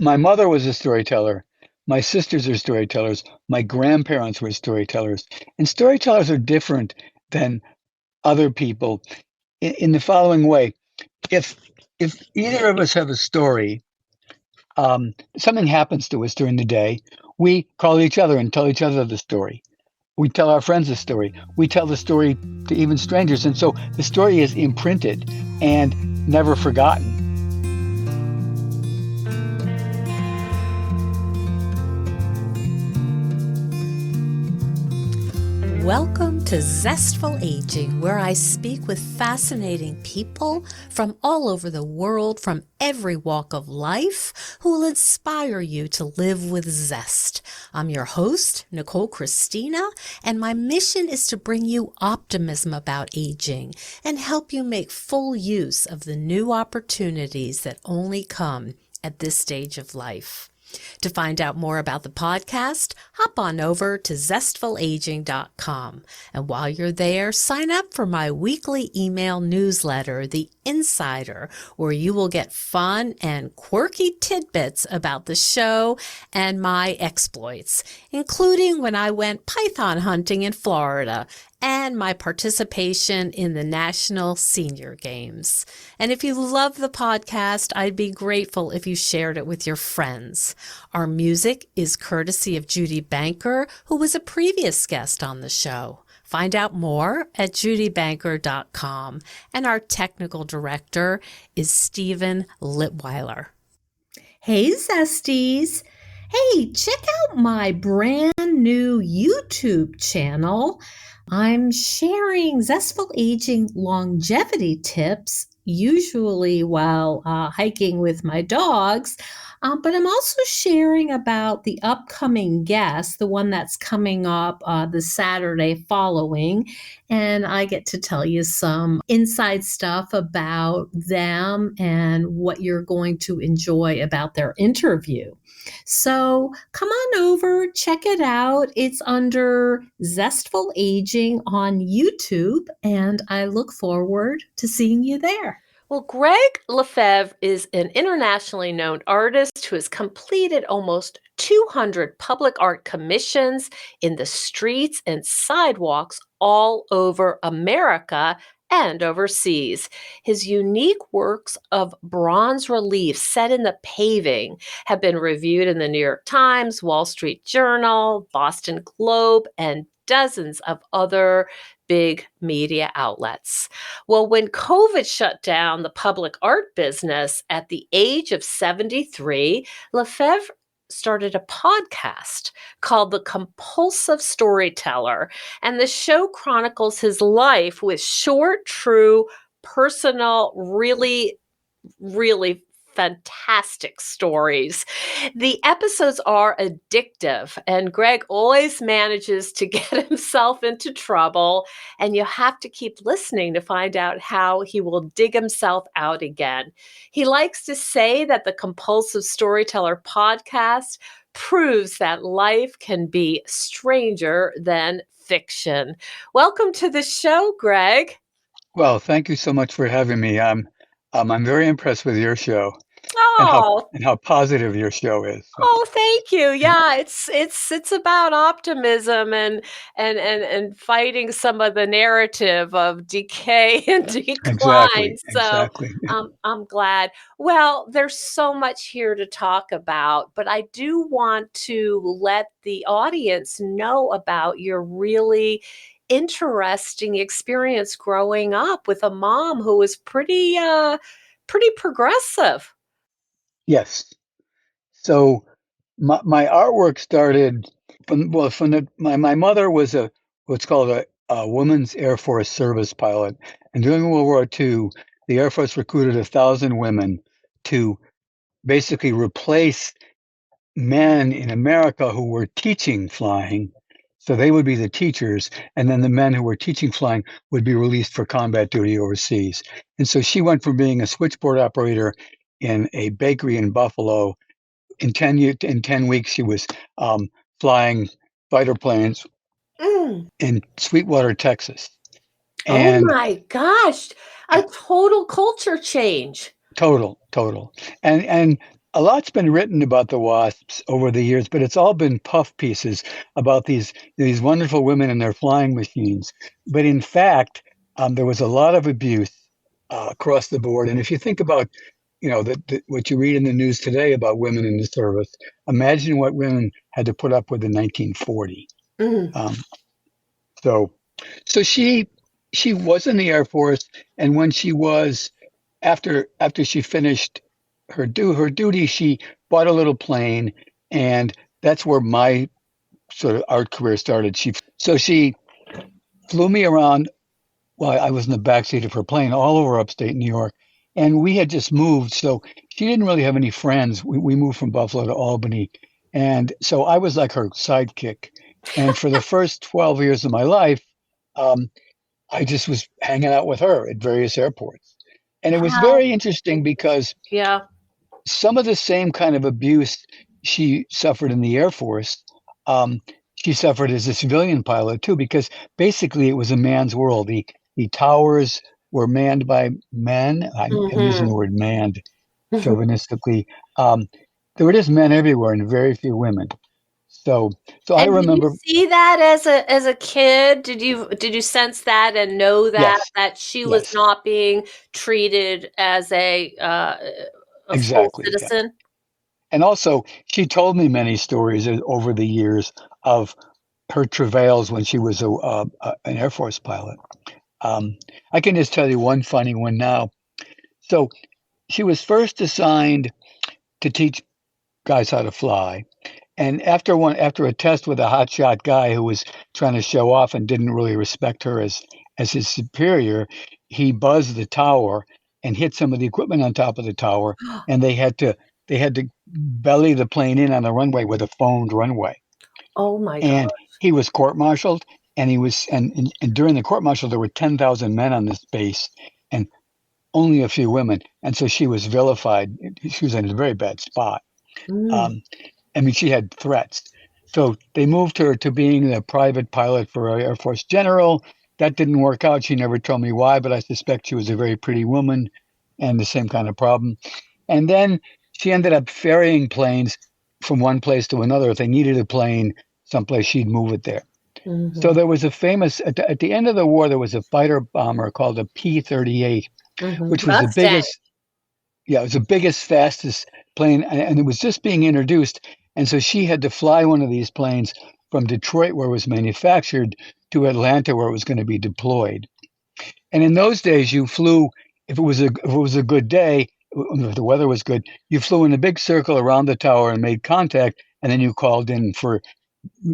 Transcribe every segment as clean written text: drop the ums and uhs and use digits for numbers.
my mother was a storyteller. My sisters are storytellers. My grandparents were storytellers. And storytellers are different than other people in the following way. If either of us have a story, something happens to us during the day, we call each other and tell each other the story. We tell our friends the story. We tell the story to even strangers. And so the story is imprinted and never forgotten. Welcome to Zestful Aging, where I speak with fascinating people from all over the world, from every walk of life, who will inspire you to live with zest. I'm your host, Nicole Christina, and my mission is to bring you optimism about aging and help you make full use of the new opportunities that only come at this stage of life. To find out more about the podcast, hop on over to zestfulaging.com. And while you're there, sign up for my weekly email newsletter, The Insider, where you will get fun and quirky tidbits about the show and my exploits, including when I went python hunting in Florida and my participation in the National Senior Games. And if you love the podcast, I'd be grateful if you shared it with your friends. Our music is courtesy of Judy Banker, who was a previous guest on the show. Find out more at judybanker.com. And our technical director is Stephen Litweiler. Hey, Zesties. Hey, check out my brand new YouTube channel. I'm sharing Zestful Aging longevity tips, usually while hiking with my dogs, but I'm also sharing about the upcoming guest, the one that's coming up the Saturday following, and I get to tell you some inside stuff about them and what you're going to enjoy about their interview. So come on over, check it out. It's under Zestful Aging on YouTube, and I look forward to seeing you there. Well, Gregg LeFevre is an internationally known artist who has completed almost 200 public art commissions in the streets and sidewalks all over America and overseas. His unique works of bronze relief set in the paving have been reviewed in the New York Times, Wall Street Journal, Boston Globe, and dozens of other big media outlets. Well, when COVID shut down the public art business at the age of 73, LeFevre started a podcast called The Compulsive Storyteller, and the show chronicles his life with short, true, personal, really fantastic stories. The episodes are addictive, and Gregg always manages to get himself into trouble, and you have to keep listening to find out how he will dig himself out again. He likes to say that the Compulsive Storyteller podcast proves that life can be stranger than fiction. Welcome to the show, Gregg. Well, thank you so much for having me. I'm very impressed with your show Oh, and how positive your show is. So, oh, thank you. Yeah, it's about optimism and fighting some of the narrative of decay and decline. So exactly. I'm glad. Well, there's so much here to talk about, but I do want to let the audience know about your really interesting experience growing up with a mom who was pretty progressive. Yes. So my artwork started my mother was what's called a women's Air Force service pilot, and during World War II, the Air Force recruited 1,000 women to basically replace men in America who were teaching flying. So they would be the teachers, and then the men who were teaching flying would be released for combat duty overseas. And so she went from being a switchboard operator in a bakery in Buffalo. In 10 weeks, she was flying fighter planes in Sweetwater, Texas. And oh my gosh, a total culture change. total. And a lot's been written about the wasps over the years, but it's all been puff pieces about these wonderful women and their flying machines. But in fact, there was a lot of abuse across the board. And if you think about, what you read in the news today about women in the service, imagine what women had to put up with in 1940. Mm. Um, so, so she was in the Air Force, and when she was after she finished her duty, she bought a little plane, and that's where my sort of art career started. She flew me around while I was in the backseat of her plane all over upstate New York, and we had just moved, so she didn't really have any friends. We moved from Buffalo to Albany, and so I was like her sidekick. And for the first 12 years of my life, um, I just was hanging out with her at various airports. And it was How? very interesting because Yeah. some of the same kind of abuse she suffered in the Air Force, um, she suffered as a civilian pilot too, because basically it was a man's world. The towers were manned by men. I'm using the Mhm. word manned chauvinistically. Um, there were just men everywhere and very few women. So, so I And did you remember, see that as a kid? Did you sense that and know that yes, she was yes, not being treated as a full exactly, yeah. citizen? And also, she told me many stories over the years of her travails when she was an Air Force pilot. Um, I can just tell you one funny one now. So she was first assigned to teach guys how to fly, and after a test with a hotshot guy who was trying to show off and didn't really respect her as his superior, he buzzed the tower and hit some of the equipment on top of the tower, and they had to belly the plane in on the runway with a foamed runway. Oh my And gosh. he was court-martialed, and he was and during the court-martial there were 10,000 men on this base and only a few women, and so she was vilified. She was in a very bad spot. Mm. um, I mean, she had threats. So they moved her to being the private pilot for an Air Force general. That didn't work out. She never told me why, but I suspect she was a very pretty woman and the same kind of problem. And then she ended up ferrying planes from one place to another. If they needed a plane someplace, she'd move it there. So Mhm. there was a famous, at the end of the war, there was a fighter bomber called a P-38, Mhm. which was the Mustang. biggest, yeah, it was the biggest, fastest plane, and it was just being introduced. And so she had to fly one of these planes from Detroit, where it was manufactured, to Atlanta, where it was going to be deployed. And in those days, you flew if it was a good day, if the weather was good, you flew in a big circle around the tower and made contact, and then you called in for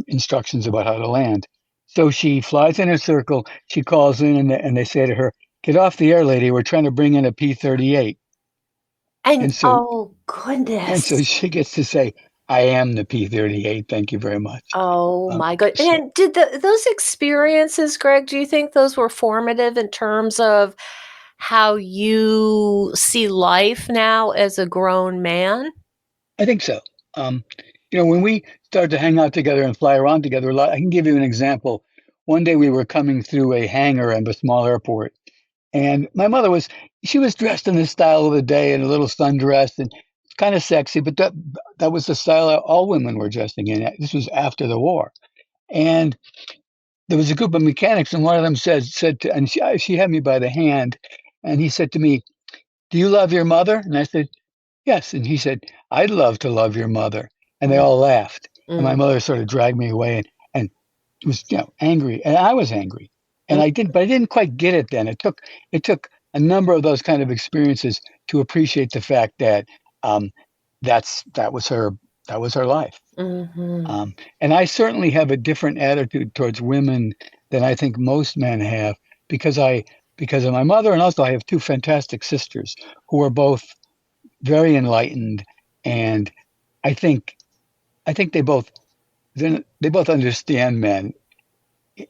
instructions about how to land. So she flies in a circle. She calls in, and they say to her, "Get off the air, lady. We're trying to bring in a P-38." And And so oh And so goodness. she gets to say, "I am the P-38. Thank you very much." Oh my god. So And did those experiences, Greg, do you think those were formative in terms of how you see life now as a grown man? I think so. Um, when we started to hang out together and fly around together a lot, I can give you an example. One day we were coming through a hangar at a small airport, and my mother she was dressed in the style of the day in a little sundress and kind of sexy, but that was the style that all women were dressing in. This was after the war, and there was a group of mechanics, and one of them said to, and she had me by the hand, and he said to me, "Do you love your mother?" And I said, "Yes." And he said, "I'd love to love your mother." And they Mm, all laughed. And my mm, mother sort of dragged me away and was, angry. And I was angry. And mm, but I didn't quite get it then. It took a number of those kind of experiences to appreciate the fact that um, that was her life. mhm. And I certainly have a different attitude towards women than I think most men have because because of my mother, and also I have two fantastic sisters who are both very enlightened, and I think I think they both understand men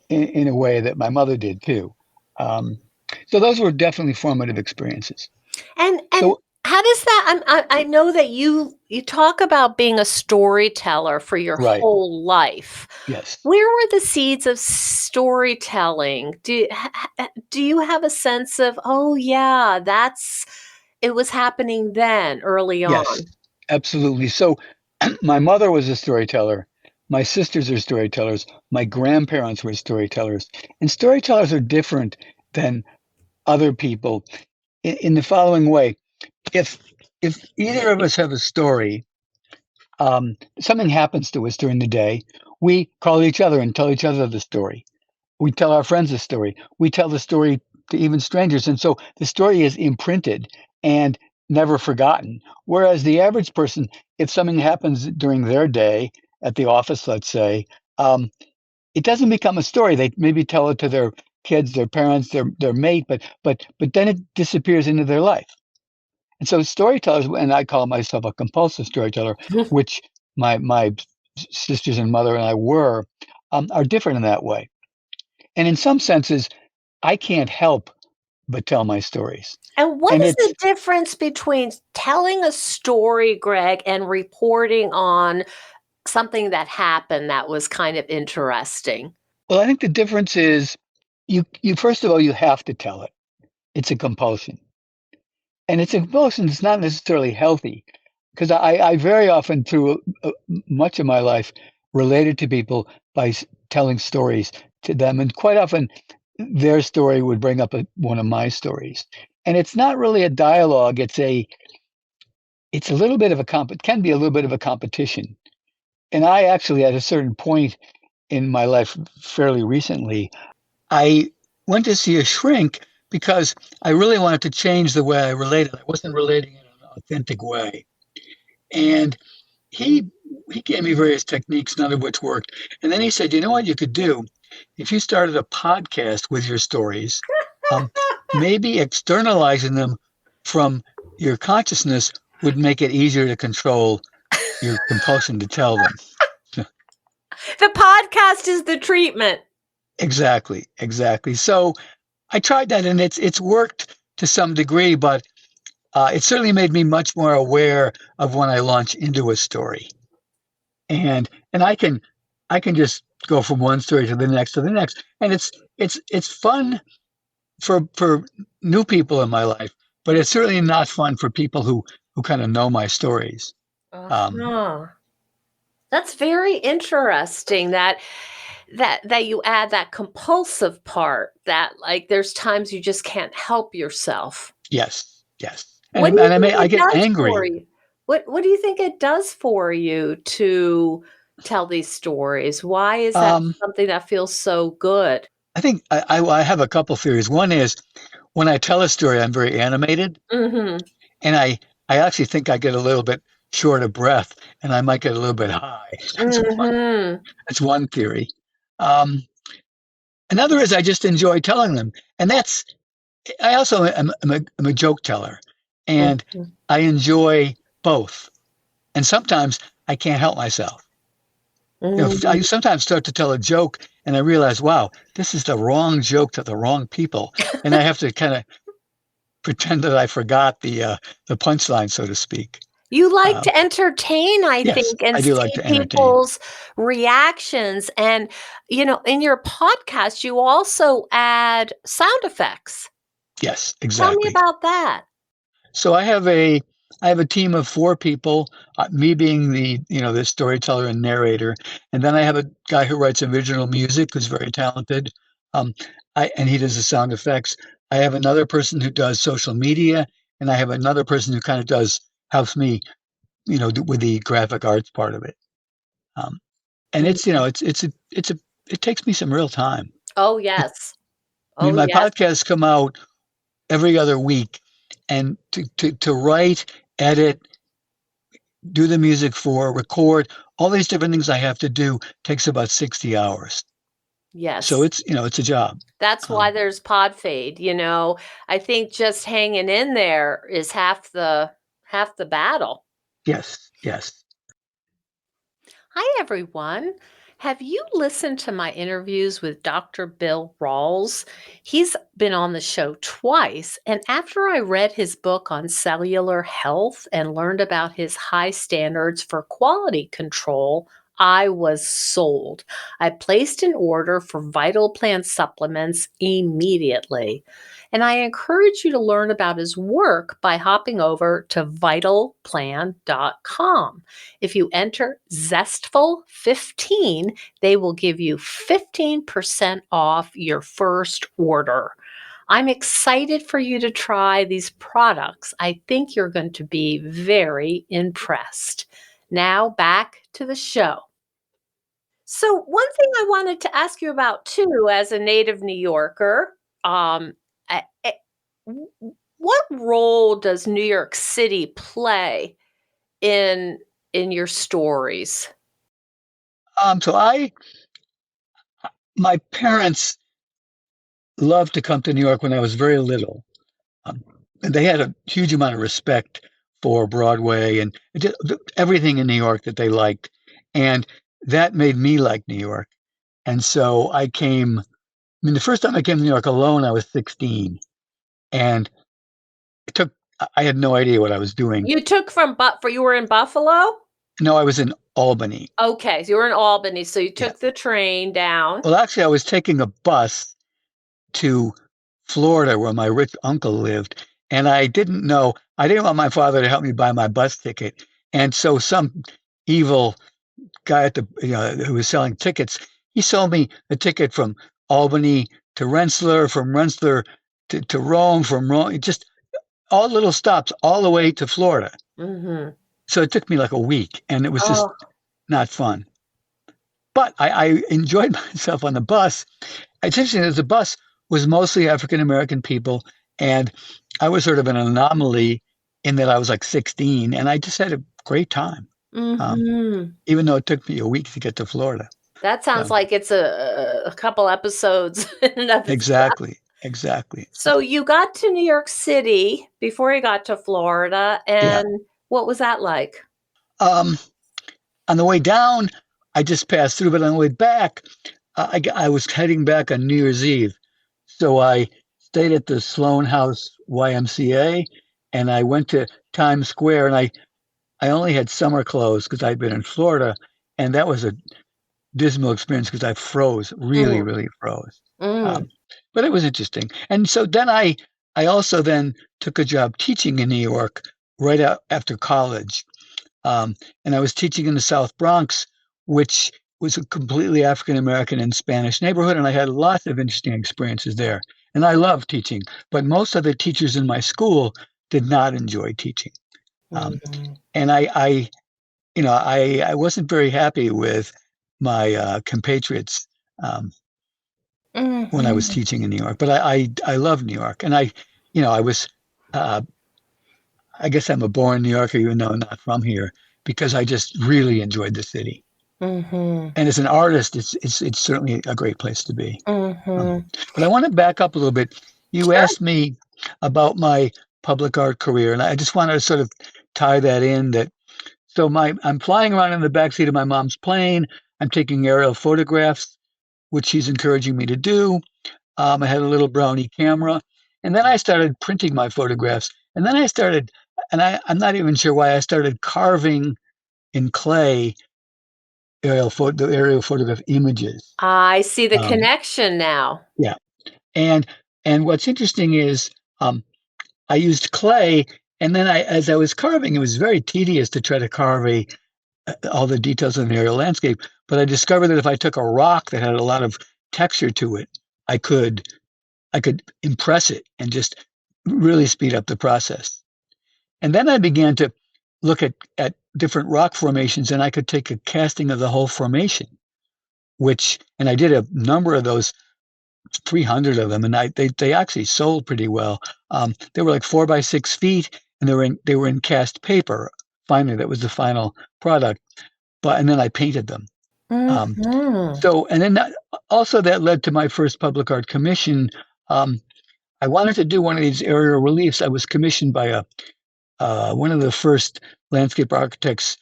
in a way that my mother did too. Um, so those were definitely formative experiences. And So how does that I know that you talk about being a storyteller for your right, whole life. yes, Where were the seeds of storytelling? Do you have a sense of, "Oh, yeah, that's it was happening then, early yes. on?" Absolutely. So my mother was a storyteller. My sisters are storytellers. My grandparents were storytellers. And storytellers are different than other people in the following way. If if either of us have a story, something happens to us during the day, we call each other and tell each other the story. We tell our friends the story. We tell the story to even strangers. And so the story is imprinted and never forgotten. Whereas the average person, if something happens during their day at the office, let's say, um, it doesn't become a story. They maybe tell it to their kids, their parents, their mate, but then it disappears into their life. And so storytellers, and I call myself a compulsive storyteller, which my sisters and mother and I were, are different in that way. And in some senses, I can't help but tell my stories. And what And is it's the difference between telling a story, Greg, and reporting on something that happened that was kind of interesting? well, I think the difference is you first of all you have to tell it. It's a compulsion. And it's a compulsion that's not necessarily healthy because I very often through much of my life related to people by telling stories to them, and quite often their story would bring up one of my stories. And it's not really a dialogue. It's a little bit of it can be a little bit of a competition. And I actually, at a certain point in my life, fairly recently, I went to see a shrink because I really wanted to change the way I related. I wasn't relating in an authentic way. And he he gave me various techniques, none of which worked. And then he said, "You know what you could do? If you started a podcast with your stories, um, maybe externalizing them from your consciousness would make it easier to control your compulsion to tell them." The podcast is the treatment. Exactly, exactly. So I tried that, and it's worked to some degree, but it certainly made me much more aware of when I launch into a story, and I can just go from one story to the next, and it's fun for new people in my life, but it's certainly not fun for people who kind of know my stories. Um, Uh-huh. That's very interesting that you add that compulsive part, that like there's times you just can't help yourself. yes, yes, What do and you I may think I it get does for angry. you? What do you think it does for you to tell these stories? Why is that Um, something that feels so good? I think I have a couple theories. One is when I tell a story, I'm very animated, Mhm. and I actually think I get a little bit short of breath, and I might get a little bit high. Mhm. That's one theory. Um, Another is I just enjoy telling them, and that's I also am a joke teller, and Mhm. I enjoy both. And sometimes I can't help myself. You know, I Mhm. sometimes start to tell a joke, and I realize, wow, this is the wrong joke to the wrong people, and I have to kind of pretend that I forgot the punchline, so to speak. You like Um, to entertain, I yes, think, and I do like see to entertain. people's reactions, and, in your podcast, you also add sound effects. Yes, Tell me exactly. about that. So I have a team of four people, me being the storyteller and narrator, and then I have a guy who writes original music who's very talented. Um, and he does the sound effects. I have another person who does social media, and I have another person who kind of helps me, with the graphic arts part of it. Um, and Mm. it takes me some real time. Oh, I yes. mean, Oh, my yes. podcasts come out every other week, and to write, edit, do the music for, record, all these different things I have to do takes about 60 hours. So Yes. it's a job. That's why Um, there's pod fade, I think just hanging in there is half the battle. yes, yes. Hi, everyone. Have you listened to my interviews with Dr. Bill Rawls? He's been on the show twice, and after I read his book on cellular health and learned about his high standards for quality control, I was sold. I placed an order for Vital Plan supplements immediately. And I encourage you to learn about his work by hopping over to vitalplan.com. If you enter Zestful15, they will give you 15% off your first order. I'm excited for you to try these products. I think you're going to be very impressed. Now back to the show. So one thing I wanted to ask you about too, as a native New Yorker, um, what role does New York City play in your stories? So my parents loved to come to New York when I was very little. And they had a huge amount of respect for Broadway and just everything in New York that they liked. And that made me like New York. And so the first time I came to New York alone, I was 16. And I had no idea what I was doing. You were in Buffalo? No, I was in Albany. Okay, so you were in Albany, so you took the train down. Well, actually, I was taking a bus to Florida where my rich uncle lived. And I didn't want my father to help me buy my bus ticket. And so some evil guy who was selling tickets, he sold me a ticket from Albany to Rensselaer, from Rensselaer to Rome, from Rome, just all little stops all the way to Florida. Mm-hmm. So it took me like a week, and it was just not fun. But I enjoyed myself on the bus. It's interesting that the bus was mostly African-American people, and I was sort of an anomaly in that I was like 16, and I just had a great time, even though it took me a week to get to Florida. That sounds like it's a couple episodes in and of itself. Exactly. So you got to New York City before you got to Florida, and what was that like? On the way down, I just passed through, but on the way back, I was heading back on New Year's Eve. So I stayed at the Sloan House YMCA, and I went to Times Square, and I only had summer clothes because I'd been in Florida, and that was a dismal experience because I froze, really froze. But it was interesting. And so then I also then took a job teaching in New York right after college. And I was teaching in the South Bronx, which was a completely African-American and Spanish neighborhood. And I had lots of interesting experiences there. And I loved teaching, but most of the teachers in my school did not enjoy teaching. And I wasn't very happy with my compatriots when I was teaching in New York, but I love New York. And I was, I guess I'm a born New Yorker, even though I'm not from here, because I just really enjoyed the city. And as an artist, it's certainly a great place to be. But I want to back up a little bit. You asked me about my public art career, and I just want to sort of tie that in. I'm flying around in the backseat of my mom's plane. I'm taking aerial photographs, which she's encouraging me to do. I had a little brownie camera, and then I started printing my photographs. And then I'm not even sure why I started carving in clay the aerial photograph images. I see the connection now. Yeah. And what's interesting is I used clay, and then as I was carving, it was very tedious to try to carve all the details of an aerial landscape. But I discovered that if I took a rock that had a lot of texture to it, I could impress it and just really speed up the process. And then I began to look at different rock formations, and I could take a casting of the whole formation, and I did a number of those, 300 of them, and they actually sold pretty well. They were like 4 by 6 feet, and they were in cast paper. Finally, that was the final product. And then I painted them. That led to my first public art commission. I wanted to do one of these aerial reliefs. I was commissioned by one of the first landscape architects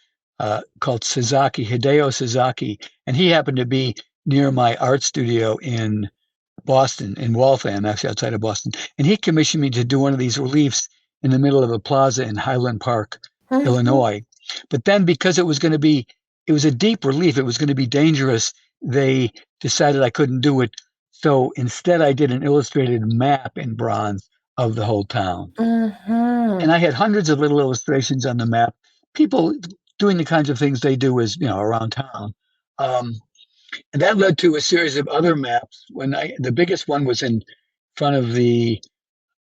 called Hideo Sasaki, and he happened to be near my art studio in Boston, in Waltham, actually outside of Boston. And he commissioned me to do one of these reliefs in the middle of a plaza in Highland Park, Illinois. But then because it was going to be it was a deep relief. It was going to be dangerous. They decided I couldn't do it. So instead, I did an illustrated map in bronze of the whole town. And I had hundreds of little illustrations on the map, people doing the kinds of things they do around town. And that led to a series of other maps. The biggest one was in front of the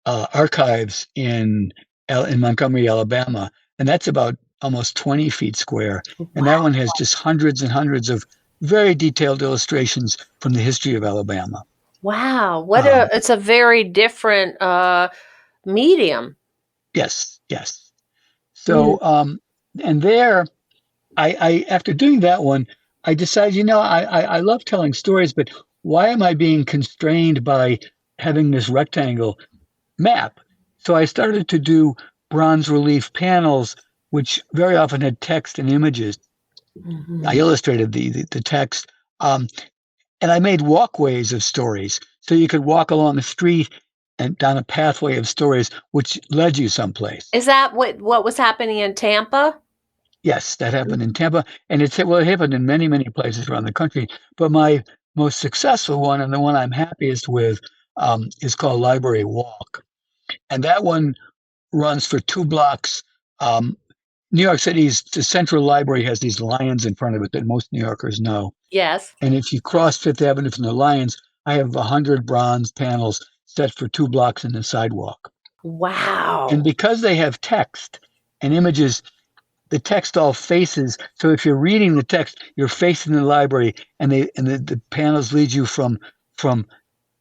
archives in Montgomery, Alabama, and that's about almost 20 feet square. And that one has just hundreds and hundreds of very detailed illustrations from the history of Alabama. Wow. It's a very different medium. Yes. So, and there, I after doing that one, I decided, I love telling stories, but why am I being constrained by having this rectangle map? So I started to do bronze relief panels, which very often had text and images. I illustrated the text, and I made walkways of stories. So you could walk along a street and down a pathway of stories, which led you someplace. Is that what was happening in Tampa? Yes, that happened in Tampa, and it happened in many, many places around the country. But my most successful one, and the one I'm happiest with, is called Library Walk, and that one runs for 2 blocks. New York City's the Central Library has these lions in front of it that most New Yorkers know. Yes. And if you cross Fifth Avenue from the lions, I have 100 bronze panels set for 2 blocks in the sidewalk. Wow. And because they have text and images, the text all faces. So if you're reading the text, you're facing the library, and the panels lead you from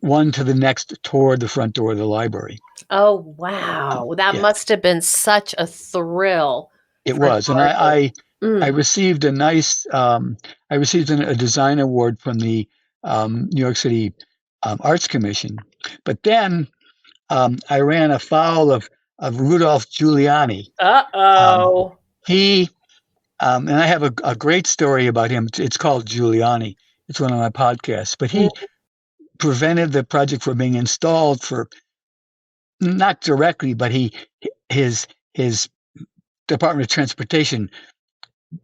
one to the next toward the front door of the library. Oh, wow. That must have been such a thrill. It was. And I received a nice, I received a design award from the New York City Arts Commission. But then I ran afoul of Rudolph Giuliani. Uh-oh. He, and I have a great story about him. It's called Giuliani. It's one of my podcasts. But he prevented the project from being installed not directly, but his Department of Transportation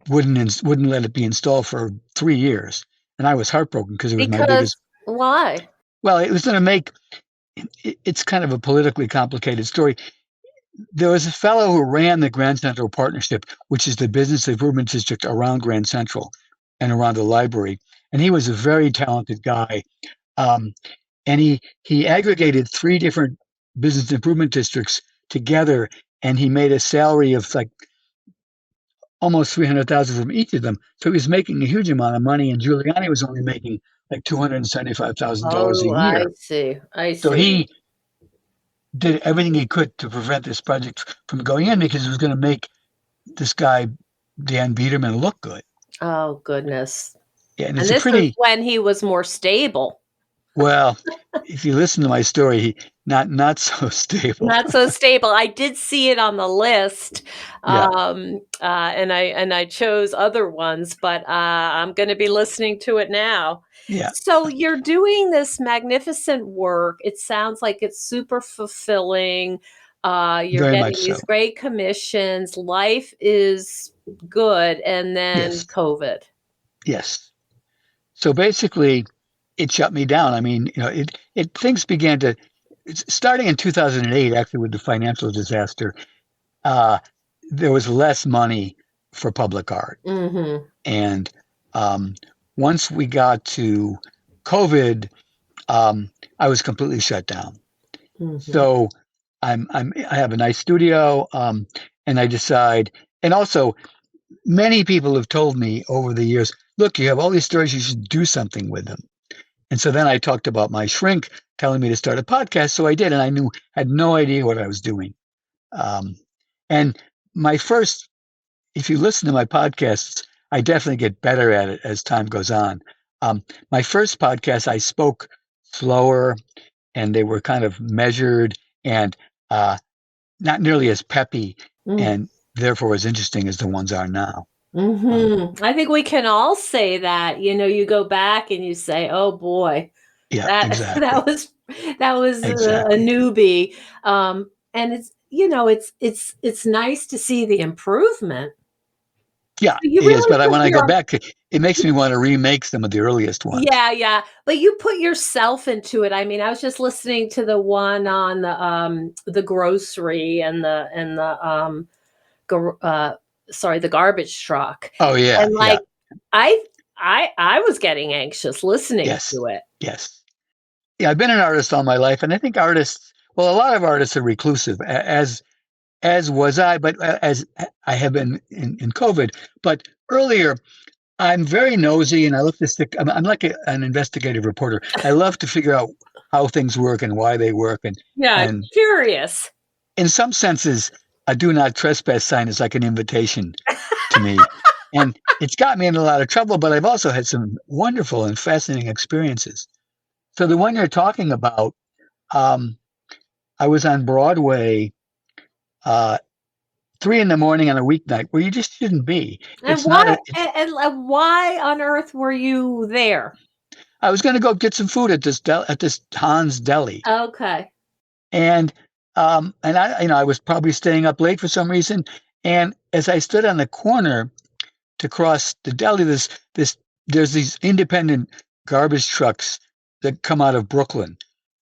wouldn't let it be installed for 3 years. And I was heartbroken because it was my biggest. Why? Well, it was going to make, it's kind of a politically complicated story. There was a fellow who ran the Grand Central Partnership, which is the business improvement district around Grand Central and around the library. And he was a very talented guy. And he aggregated 3 different business improvement districts together, and he made a salary of like almost $300,000 from each of them. So he was making a huge amount of money, and Giuliani was only making like $275,000 a year. I see. So he did everything he could to prevent this project from going in, because it was going to make this guy, Dan Biederman, look good. Oh, goodness. Yeah, and this was when he was more stable. Well, if you listen to my story, he not so stable. Not so stable. I did see it on the list, Yeah. and I chose other ones, but I'm going to be listening to it now. Yeah. So you're doing this magnificent work. It sounds like it's super fulfilling. You're Very getting much these so. great commissions. Life is good, and then Yes. COVID. Yes. So basically, it shut me down. I mean, things began to, starting in 2008, actually with the financial disaster, there was less money for public art. Mm-hmm. And once we got to COVID, I was completely shut down. Mm-hmm. So I have a nice studio, and I decide, and also many people have told me over the years, look, you have all these stories, you should do something with them. And so then I talked about my shrink telling me to start a podcast. So I did, and I had no idea what I was doing. And my first, if you listen to my podcasts, I definitely get better at it as time goes on. My first podcast, I spoke slower, and they were kind of measured and not nearly as peppy, and therefore as interesting as the ones are now. Mm-hmm. I think we can all say that. You go back and you say, "Oh boy, yeah, exactly. that was exactly. a newbie." And it's nice to see the improvement. Yeah, You it is. really But put when I go your back, it makes me want to remake some of the earliest ones. Yeah, yeah, but you put yourself into it. I mean, I was just listening to the one on the grocery and gar sorry, the garbage truck, Oh, yeah, and, yeah. like, I I was getting anxious listening Yes, to it. yes. Yeah, I've been an artist all my life, and I think artists, well, a lot of artists are reclusive, as was I, but as I have been in COVID. But earlier, I'm very nosy, and I look to stick. I'm like an investigative reporter. I love to figure out how things work and why they work, Yeah, and curious. in some senses, a do not trespass sign is like an invitation to me, and it's got me in a lot of trouble. But I've also had some wonderful and fascinating experiences. So the one you're talking about, um, I was on Broadway, 3 in the morning on a weeknight where you just shouldn't be. And It's not why a it's why on earth were you there? I was gonna go get some food at this Hans Deli, Okay. and I was probably staying up late for some reason, and as I stood on the corner to cross the deli, there's these independent garbage trucks that come out of Brooklyn,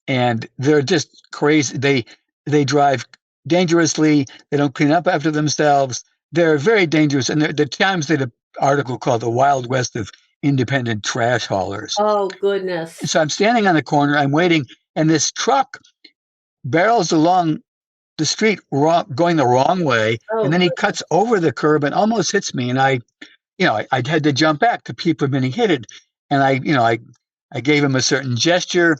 and they're just crazy. They drive dangerously. They don't clean up after themselves. They're very dangerous, and the Times did an article called "The Wild West of Independent Trash Haulers." Oh, And goodness. so I'm standing on the corner. I'm waiting, and this truck barrels along the street going the wrong way, and Oh, then he good. cuts over the curb and almost hits me. And I had to jump back to keep from getting hit. And I gave him a certain gesture,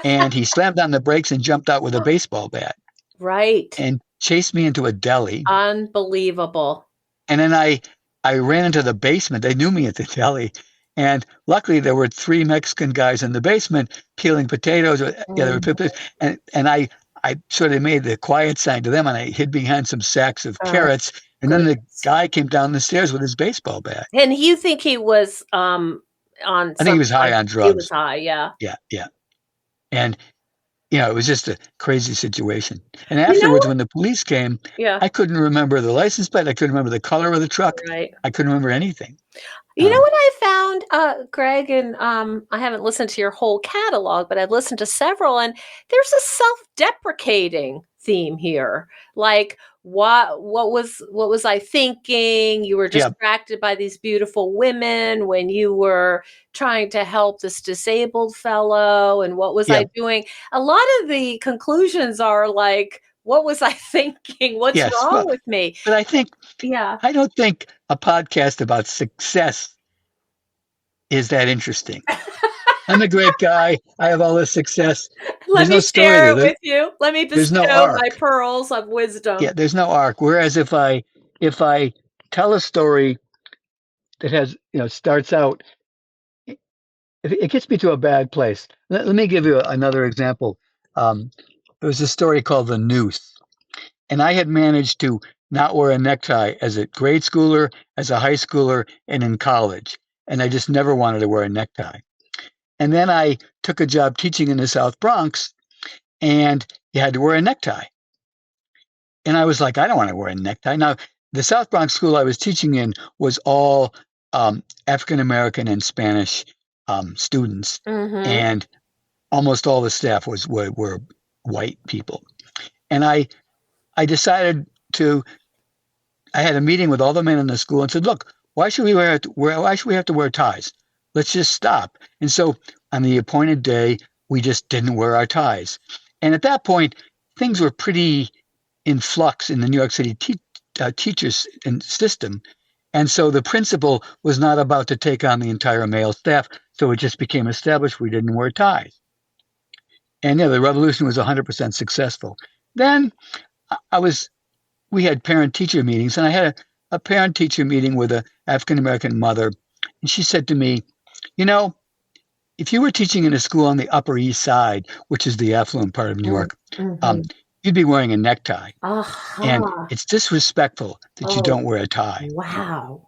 and he slammed on the brakes and jumped out with a baseball bat Right. and chased me into a deli. Unbelievable. And then I ran into the basement. They knew me at the deli. And luckily, there were 3 Mexican guys in the basement peeling potatoes. Yeah, they were Mhm. peeling, and I sort of made the quiet sign to them, and I hid behind some sacks of Oh, carrots. And then the goodness. guy came down the stairs with his baseball bat. And you think he was, on I think some he was high kind on he was drugs. high, yeah. Yeah, yeah. And it was just a crazy situation. And You afterwards, know when the police came, Yeah, I couldn't remember the license plate. I couldn't remember the color of the truck. right. I couldn't remember anything. You know Um, what I found, Greg, and, I haven't listened to your whole catalog, but I've listened to several, and there's a self-deprecating theme here. Like, what was I thinking? You were yeah, distracted by these beautiful women when you were trying to help this disabled fellow, and what was yeah, I doing? A lot of the conclusions are like, "What was I thinking? What's yes. wrong Well, with me?" but Yeah. I don't think a podcast about success is that interesting. I'm a great guy. I have all this success. Let There's no me story share there. it with you. Let me There's no bestow my arc. pearls of Yeah, wisdom. there's no arc. Whereas if I tell a story that starts out, it gets me to a bad place. Let me give you another example. Um, there was a story called The Noose, and I had managed to not wear a necktie as a grade schooler, as a high schooler, and in college. And I just never wanted to wear a necktie. And then I took a job teaching in the South Bronx, and you had to wear a necktie. And I was like, I don't want to wear a necktie. Now, the South Bronx school I was teaching in was all African American and Spanish students, Mhm. and almost all the staff were white people. And I decided to. I had a meeting with all the men in the school and said, "Look, why should we have to wear ties? Let's just stop." And so, on the appointed day, we just didn't wear our ties. And at that point, things were pretty in flux in the New York City teachers system. And so the principal was not about to take on the entire male staff. So it just became established we didn't wear ties. And yeah, the revolution was 100% successful. Then I was, we had parent teacher meetings, and I had a parent teacher meeting with an African American mother. And she said to me, you know, if you were teaching in a school on the Upper East Side, which is the affluent part of New Mm, York, um, mhm. you'd be wearing a necktie. And Aha. it's disrespectful that you Oh, don't wear a tie. wow.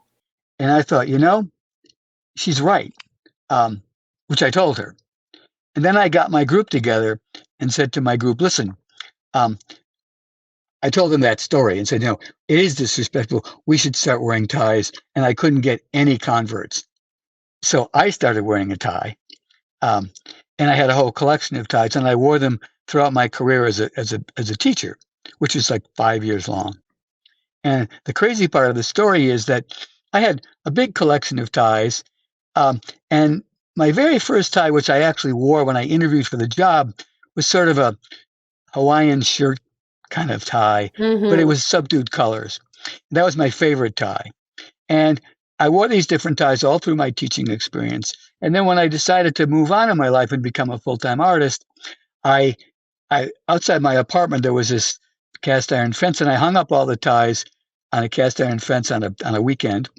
And I thought, she's right, which I told her. And then I got my group together and said to my group, listen, um, I told them that story and said, it is disrespectful. We should start wearing ties. And I couldn't get any converts. So I started wearing a tie. And I had a whole collection of ties, and I wore them throughout my career as a teacher, which is like 5 years long. And the crazy part of the story is that I had a big collection of ties, and my very first tie, which I actually wore when I interviewed for the job, was sort of a Hawaiian shirt kind of tie, but it Mm-hmm. was subdued colors. That was my favorite tie. And I wore these different ties all through my teaching experience. And then when I decided to move on in my life and become a full-time artist, I outside my apartment there was this cast iron fence, and I hung up all the ties on a cast iron fence on a weekend.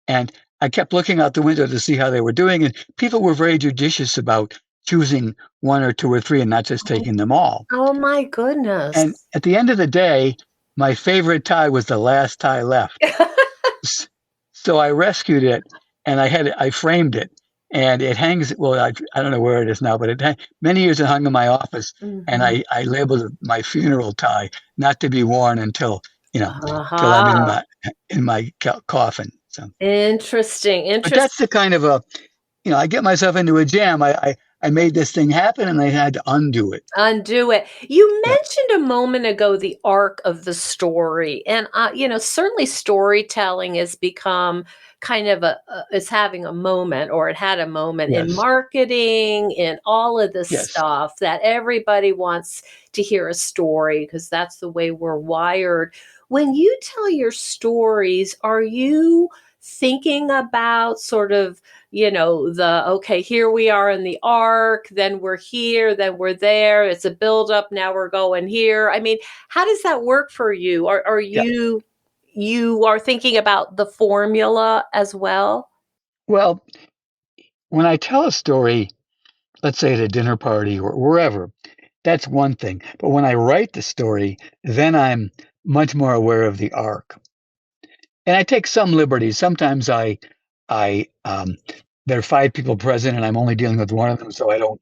And I kept looking out the window to see how they were doing, and people were very judicious about choosing one or two or three and not just taking them all. Oh my And goodness. at the end of the day, my favorite tie was the last tie left. So I rescued it, and I framed it, and it hangs. Well, I don't know where it is now, but many years it hung in my office, and Mhm. I labeled it my funeral tie, not to be worn until till I'm Uh-huh. in my coffin. So, Interesting, but that's the kind of I get myself into a jam. I made this thing happen, and I had to undo it. Undo it. You Yeah. mentioned a moment ago the arc of the story, and certainly storytelling has become kind of it's having a moment, or it had a moment in Yes. marketing, in all of this Yes. stuff that everybody wants to hear a story because that's the way we're wired. When you tell your stories, are you thinking about sort of okay, here we are in the arc, then we're here, then we're there, it's a buildup, now we're going here? I mean, how does that work for you? Are Yeah. you are thinking about the formula as well? Well, when I tell a story, let's say at a dinner party or wherever, that's one thing. But when I write the story, then I'm much more aware of the arc. And I take some liberties. Sometimes I there are 5 people present and I'm only dealing with one of them, so I don't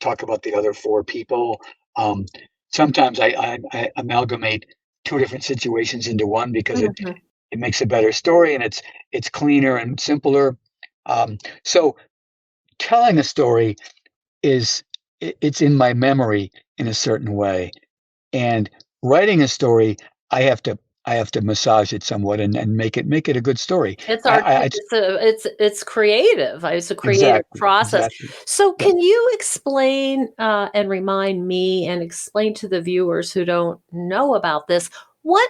talk about the other 4 people. Um, Sometimes I amalgamate 2 different situations into one because Mhm. it makes a better story, and it's cleaner and simpler. So telling a story is it's in my memory in a certain way. And writing a story, I have to I have to massage it somewhat and make it a good story. It's It's it's creative. It's a creative exactly, process. exactly. So Yep. can you explain, and remind me and explain to the viewers who don't know about this, what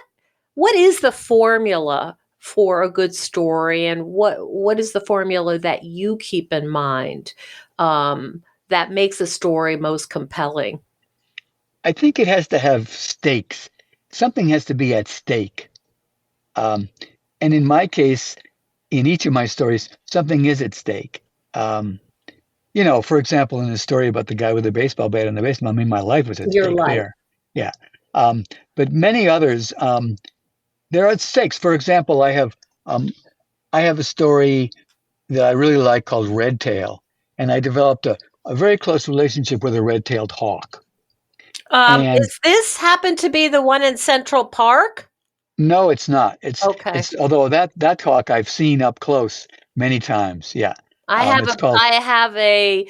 what is the formula for a good story, and what is the formula that you keep in mind, that makes a story most compelling? I think it has to have stakes. Something has to be at stake. Um, and in my case, in each of my stories, something is at stake. Um, for example, in the story about the guy with the baseball bat and the baseball, I mean, my life was at Your stake life. there. Yeah. Um, but many others, there are stakes. For example, I have a story that I really like called Red Tail, and I developed a very close relationship with a red-tailed hawk. And Is this happen to be the one in Central Park? no, it's not. Okay. It's although that hawk I've seen up close many times. Yeah. It's called I have a,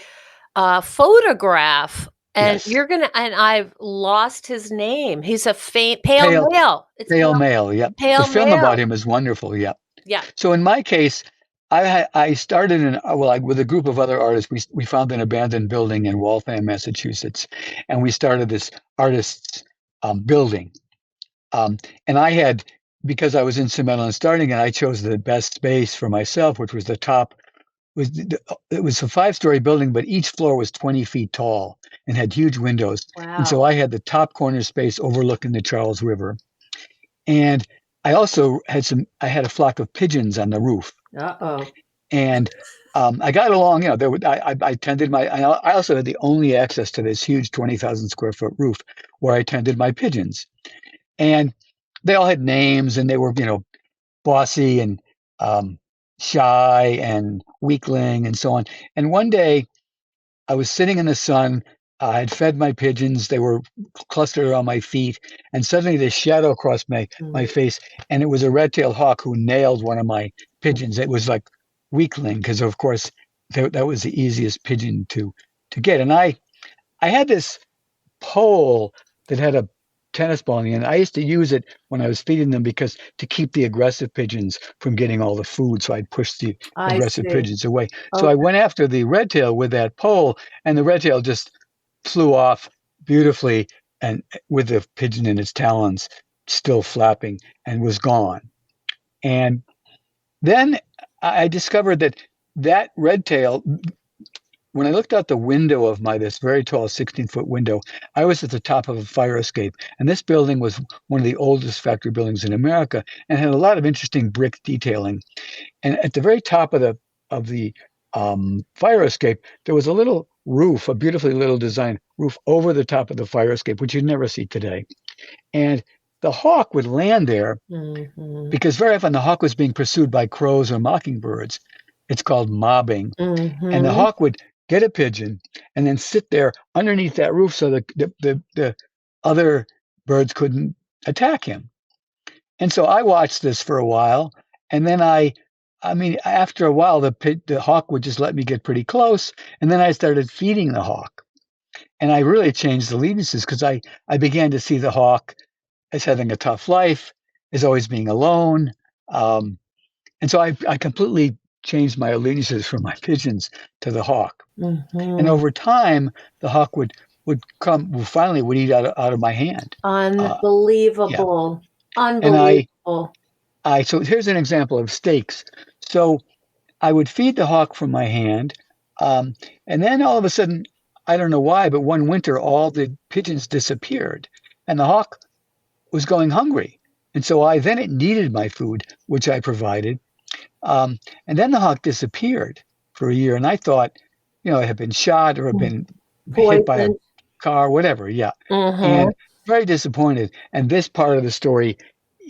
photograph, and yes, I've lost his name. He's a faint pale Pale male. It's Pale Male. Yep. The pale film male. about him is wonderful. Yep. Yeah. So in my case, I started with a group of other artists. We found an abandoned building in Waltham, Massachusetts, and we started this artists building. Um, and I had because I was instrumental in starting it, I chose the best space for myself, which was the top. It was a 5-story building, but each floor was 20 feet tall and had huge windows. And so Wow. I had the top corner space overlooking the Charles River. And I also I had a flock of pigeons on the roof. Uh-oh. And I got along, I tended I also had the only access to this huge 20,000 square foot roof where I tended my pigeons. And they all had names and they were, bossy and um, shy and weakling and so on. And one day I was sitting in the sun I had fed my pigeons. They were clustered around my feet, and suddenly this shadow crossed my face, and it was a red-tailed hawk who nailed one of my pigeons. It was like weakling, because of course that was the easiest pigeon to get. And I had this pole that had a tennis ball in the end. I used to use it when I was feeding them because to keep the aggressive pigeons from getting all the food. So I'd push the I aggressive see. pigeons away. So I Okay. went after the red tail with that pole, and the red tail just flew off beautifully and with the pigeon in its talons still flapping and was gone. And then I discovered that red tail, when I looked out the window of this very tall 16-foot window, I was at the top of a fire escape. And this building was one of the oldest factory buildings in America and had a lot of interesting brick detailing. And at the very top of the fire escape, there was a little roof, a beautifully little design roof over the top of the fire escape, which you'd never see today. And the hawk would land there Mm-hmm. because very often the hawk was being pursued by crows or mockingbirds. It's called mobbing. And the Mm-hmm. hawk would get a pigeon and then sit there underneath that roof so the other birds couldn't attack him. And so I watched this for a while, and then I mean, after a while, the hawk would just let me get pretty close, and then I started feeding the hawk, and I really changed allegiances because I began to see the hawk as having a tough life, as always being alone, um, and so I completely changed my allegiances from my pigeons to the hawk. And Mm-hmm. over time, the hawk finally would eat out of my hand. Yeah, Unbelievable. and Unbelievable. so here's an example of stakes. So I would feed the hawk from my hand, um, and then all of a sudden, I don't know why, but one winter all the pigeons disappeared, and the hawk was going hungry, and so then it needed my food, which I provided, and then the hawk disappeared for a year, and I thought, it had been shot or had been hit by a Poison. car, whatever, yeah, Mm-hmm. and very disappointed. And this part of the story,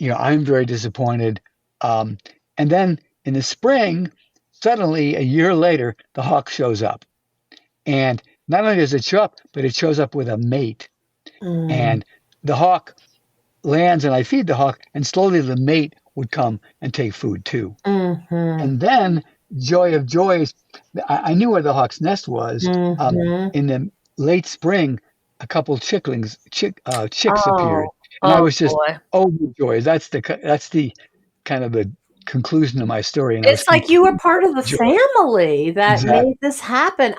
I'm very disappointed. Um, and then in the spring, suddenly a year later, the hawk shows up. And not only does it show up, but it shows up with a mate. Mm. And the hawk lands, and I feed the hawk, and slowly the mate would come and take food too. Mm-hmm. And then, joy of joys, I knew where the hawk's nest was. Mm-hmm. In the late spring, a couple chicks appeared, Oh, and I oh was just boy. overjoyed. That's the kind of the conclusion of my story, and I was It's like you were completely part of the joy. family that Exactly. made this happen.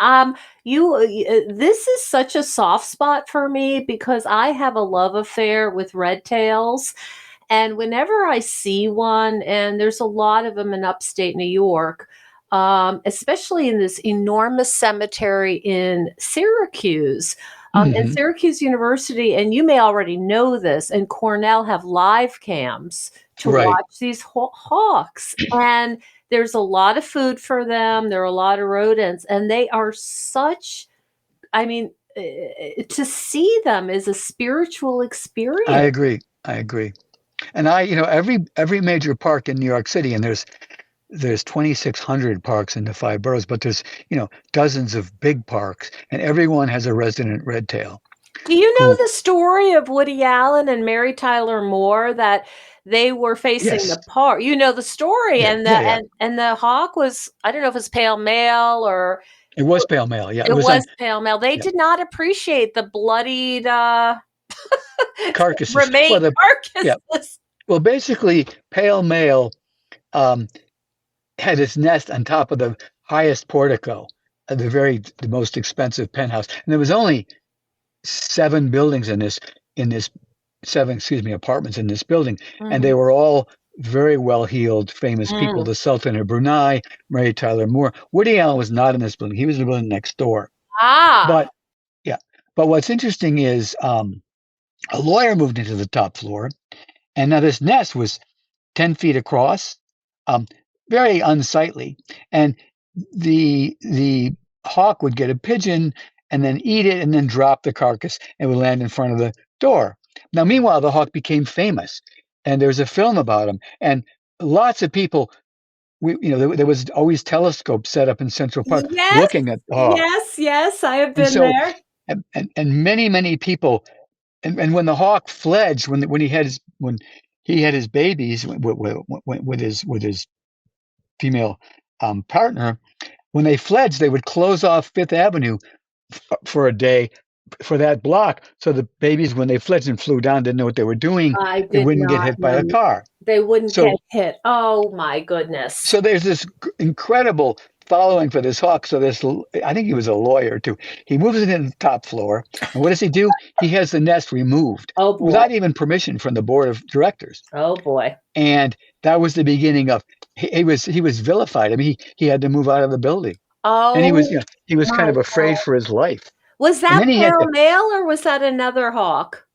This is such a soft spot for me because I have a love affair with red tails. And whenever I see one, and there's a lot of them in upstate New York, especially in this enormous cemetery in Syracuse, and Hmm. Syracuse University, and you may already know this, and Cornell have live cams to Right. watch these hawks. And there's a lot of food for them. There are a lot of rodents, and they are such, I mean, to see them is a spiritual I experience. agree. I agree. And every major park in New York City, and there's 2,600 parks in the five boroughs, but there's dozens of big parks, and everyone has a resident red tail Do you who, know the story of Woody Allen and Mary Tyler Moore that they were facing yes, the part? You know the story, yeah, and yeah, yeah. the hawk was, I don't know if it's pale male or It was pale male. Yeah, it it was on. was pale male. They Yeah, did not appreciate the bloodied carcasses. remain Yeah, carcasses. well, basically, pale male um, had its nest on top of the highest portico, the most expensive penthouse, and there was only seven buildings in this seven, excuse me, apartments in this building, and they Mhm. were all very well-heeled, famous people. Mm. The Sultan of Brunei, Mary Tyler Moore. Woody Allen was not in this building; he was in the building next door. Ah. But yeah, but what's interesting is a lawyer moved into the top floor, and now this nest was 10 feet across, um, very unsightly. And the hawk would get a pigeon and then eat it and then drop the carcass and would land in front of the door. Now, meanwhile, the hawk became famous, and there's a film about him. And lots of people, there was always telescopes set up in Central Park Yes, looking at the hawk. yes, yes, I have And been so there. and many people, and when the hawk fledged, when he had his babies with his female partner, when they fledged, they would close off Fifth Avenue for a day for that block, so the babies, when they fledged and flew down, didn't know what they were doing. I They did wouldn't get not hit by a know. car. They wouldn't get So hit. Oh my goodness. so there's this incredible following for this hawk. So I think he was a lawyer too. He moves it in the top floor, and what does he do? He has the nest removed Oh boy. without even permission from the board of directors. Oh boy. And that was the beginning of he was vilified. I mean, he had to move out of the building, and he was Oh kind my of afraid God. for his life. Was And that then he had pale to. male or was that another hawk?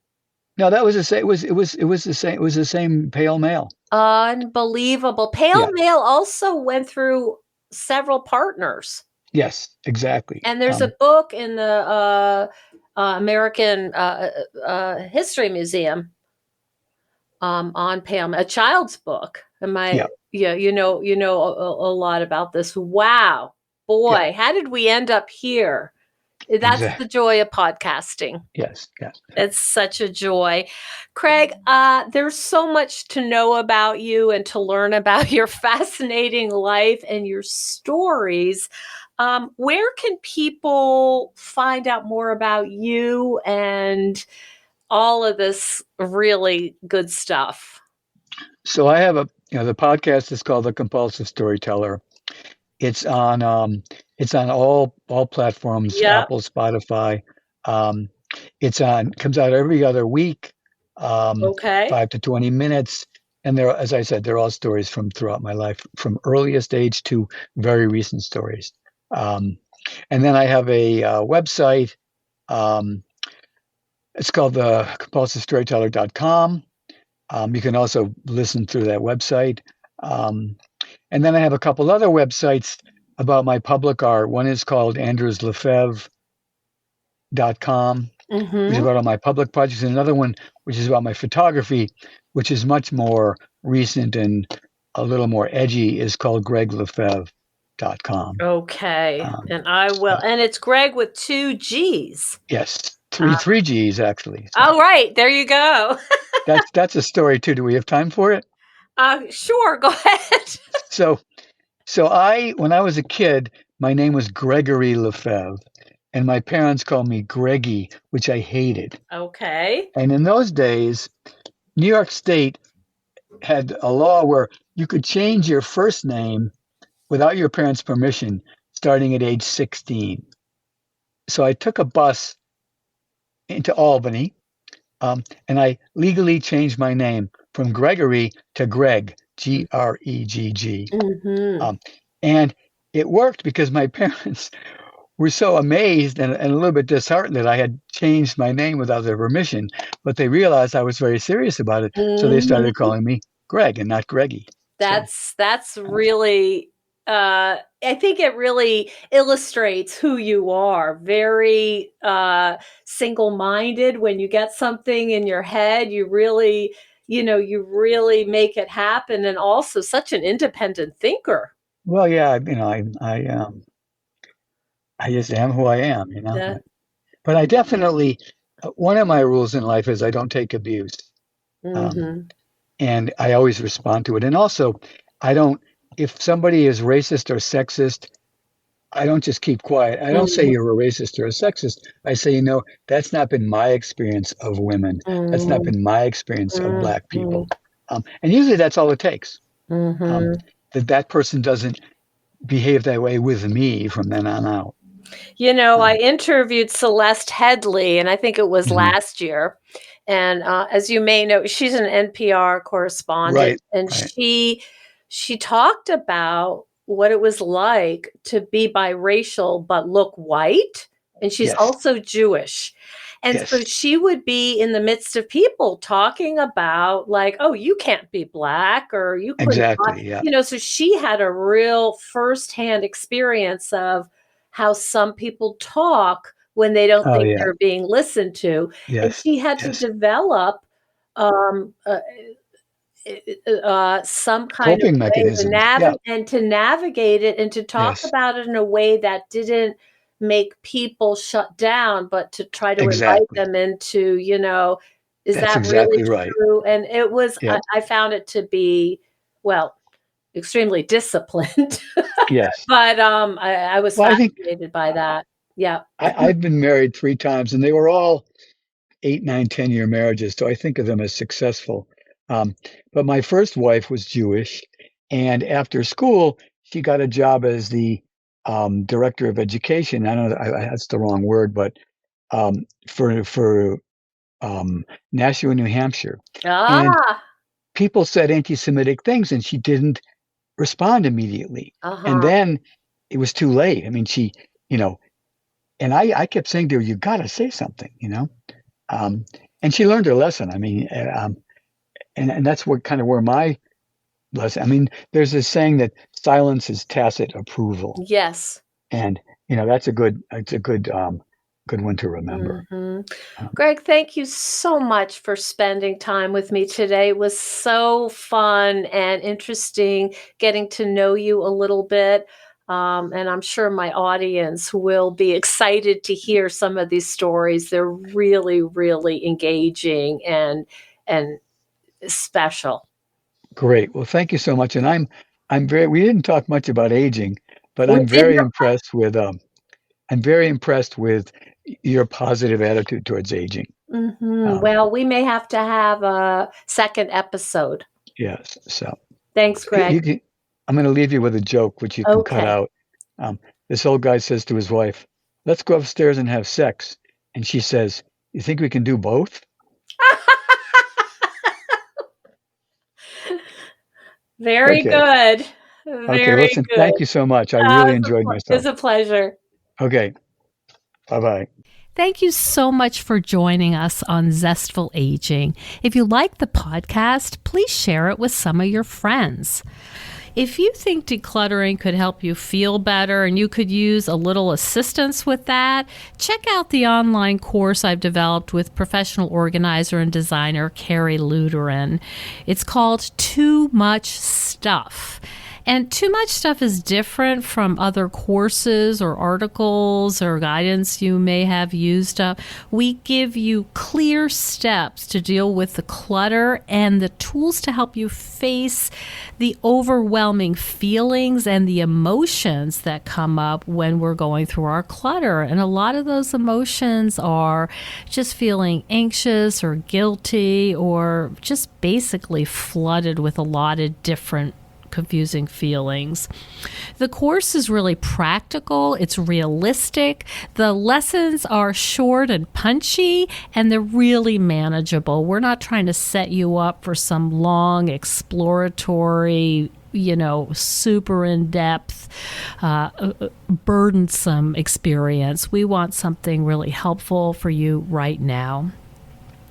No, that was the same. It was the same. It was the same pale male. Unbelievable. Pale Yeah. male also went through several partners. Yes. Exactly. And there's a book in the American History Museum on Pam, a child's book. Yeah, you know a lot about this. Wow, boy, how did we end up here? That's the joy of podcasting. Yes. It's such a joy. Craig, there's so much to know about you and to learn about your fascinating life and your stories. Where can people find out more about you and all of this really good stuff? So I have the podcast is called The Compulsive Storyteller. It's on all platforms, Apple, Spotify. Comes out every other week, Okay. 5 to 20 minutes. And as I said, they're all stories from throughout my life, from earliest age to very recent stories. And then I have a website. It's called the compulsivestoryteller.com. You can also listen through that website. And then I have a couple other websites about my public art. One is called andrewslefevre.com, which is about all my public projects. And another one, which is about my photography, which is much more recent and a little more edgy, is called GreggLeFevre.com. Okay. And I will. And it's Gregg with 2 G's. Yes. Three G's, actually. So. Oh, right. There you go. That's a story, too. Do we have time for it? Sure. Go ahead. So when I was a kid, my name was Gregory LeFevre, and my parents called me Greggy, which I hated. Okay. And in those days, New York State had a law where you could change your first name without your parents' permission, starting at age 16. So I took a bus into Albany, and I legally changed my name from Gregory to Gregg, Gregg. And it worked because my parents were so amazed and a little bit disheartened that I had changed my name without their permission, but they realized I was very serious about it. So they started calling me Gregg and not Greggy. That's really, I think it really illustrates who you are. Very single-minded. When you get something in your head, you really make it happen, and also such an independent thinker. Well, yeah, I just am who I am, Yeah. But I definitely, one of my rules in life is I don't take abuse. And I always respond to it. And also, if somebody is racist or sexist, I don't just keep quiet. I don't say you're a racist or a sexist. I say, that's not been my experience of women. That's not been my experience of Black people. And usually that's all it takes. That person doesn't behave that way with me from then on out. I interviewed Celeste Headlee, and I think it was last year. And as you may know, she's an NPR correspondent, right, and she talked about what it was like to be biracial but look white, and she's also Jewish. And so she would be in the midst of people talking about like, oh, you can't be Black, or you couldn't. Exactly, yeah. So she had a real firsthand experience of how some people talk when they don't think they're being listened to. And she had to develop some kind coping of way mechanism and to navigate it and to talk about it in a way that didn't make people shut down, but to try to invite Exactly. them into, is That's that really exactly right. true? And it was, Yep. I found it to be, well, extremely disciplined, Yes. but I was Well, I think fascinated by that. Yeah. I've been married 3 times, and they were all 8, 9, 10-year marriages, so I think of them as successful. Um, but my first wife was Jewish, and after school, she got a job as the director of education. I know that's the wrong word, but for Nashua, New Hampshire, and Ah, people said anti-Semitic things, and she didn't respond immediately. And uh-huh. then it was too late. I mean, you know, and I kept saying to her, "You got to say something." Um, and she learned her lesson. I mean, and that's what kind of where my lesson. I mean, there's this saying that silence is tacit approval, Yes. and it's a good one to remember. Hmm. Um, Gregg, thank you so much for spending time with me today. It was so fun and interesting getting to know you a little bit. And I'm sure my audience will be excited to hear some of these stories. They're really, really engaging and special. Great. Well, thank you so much. And I'm very. We didn't talk much about aging, but We did I'm very impressed with your positive attitude towards aging. Um, Well, we may have to have a second episode. yes. So Thanks, Gregg. you can, I'm going to leave you with a joke, which you can cut Okay. out. This old guy says to his wife, "Let's go upstairs and have sex." And she says, "You think we can do both?" Very Okay. good. Okay. Very Listen, good. thank you so much. I really enjoyed It's myself. a pleasure. Okay. Bye bye. Thank you so much for joining us on Zestful Aging. If you like the podcast, please share it with some of your friends. If you think decluttering could help you feel better and you could use a little assistance with that, check out the online course I've developed with professional organizer and designer Carrie Luderin. It's called Too Much Stuff. And Too Much Stuff is different from other courses or articles or guidance you may have used up. We give you clear steps to deal with the clutter and the tools to help you face the overwhelming feelings and the emotions that come up when we're going through our clutter. And a lot of those emotions are just feeling anxious or guilty or just basically flooded with a lot of different confusing feelings. The course is really practical, it's realistic, the lessons are short and punchy, and they're really manageable. We're not trying to set you up for some long exploratory, super in-depth, burdensome experience. We want something really helpful for you right now.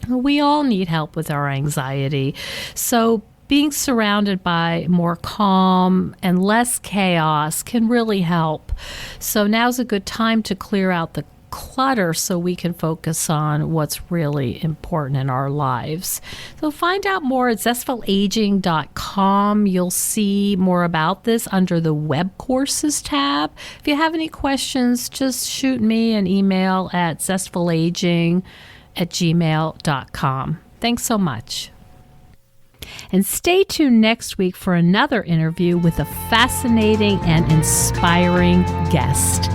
We all need help with our anxiety, so being surrounded by more calm and less chaos can really help. So now's a good time to clear out the clutter so we can focus on what's really important in our lives. So find out more at zestfulaging.com. You'll see more about this under the web courses tab. If you have any questions, just shoot me an email at zestfulaging@gmail.com. Thanks so much. And stay tuned next week for another interview with a fascinating and inspiring guest.